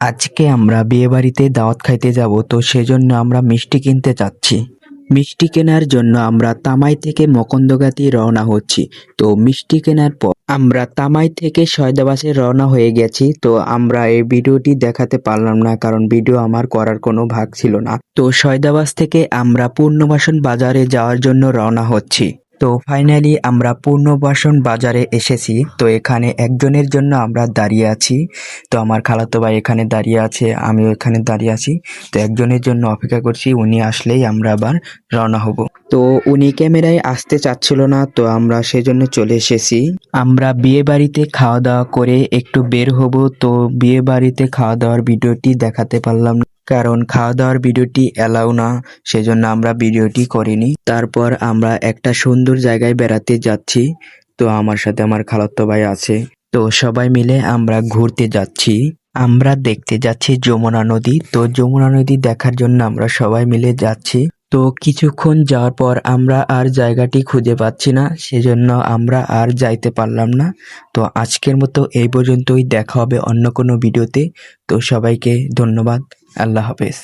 আজকে আমরা বিয়েবাড়িতে দাওয়াত খাইতে যাব, তো সেজন্য আমরা মিষ্টি কিনতে যাচ্ছি। মিষ্টি কেনার জন্য আমরা তামাই থেকে মকন্দগাতি রওনা হচ্ছি। তো মিষ্টি কেনার পর আমরা তামাই থেকে সয়দাবাসে রওনা হয়ে গেছি। তো আমরা এই ভিডিওটি দেখাতে পারলাম না, কারণ ভিডিও আমার করার কোনো ভাগ ছিল না। তো সয়দাবাস থেকে আমরা পূর্ণবাসন বাজারে যাওয়ার জন্য রওনা হচ্ছি। তো ফাইনালি আমরা পূর্ণবাসন বাজারে এসেছি। তো এখানে একজনের জন্য আমরা দাঁড়িয়ে আছি। তো আমার খালাতো ভাই এখানে দাঁড়িয়ে আছে, আমিও এখানে দাঁড়িয়ে আছি। তো একজনের জন্য অপেক্ষা করছি, উনি আসলেই আমরা আবার রওনা হব। তো উনি ক্যামেরায় আসতে চাচ্ছিল না, তো আমরা সেজন্য চলে এসেছি। আমরা বিয়ে বাড়িতে খাওয়া দাওয়া করে একটু বের হব। তো বিয়ে বাড়িতে খাওয়া দাওয়ার ভিডিওটি দেখাতে পারলাম না, কারণ খাওয়া দাওয়ার ভিডিওটি অ্যালাউ না, সেজন্য আমরা ভিডিওটি করিনি। তারপর আমরা একটা সুন্দর জায়গায় বেড়াতে যাচ্ছি। তো আমার সাথে আমার খালাতো ভাই আছে। তো সবাই মিলে আমরা ঘুরতে যাচ্ছি। আমরা দেখতে যাচ্ছি যমুনা নদী। তো যমুনা নদী দেখার জন্য আমরা সবাই মিলে যাচ্ছি। তো কিছুক্ষণ যাওয়ার পর আমরা আর জায়গাটি খুঁজে পাচ্ছি না, সেজন্য আমরা আর যাইতে পারলাম না। তো আজকের মতো এই পর্যন্তই, দেখা হবে অন্য কোনো ভিডিওতে। তো সবাইকে ধন্যবাদ। আল্লাহ হাফেজ।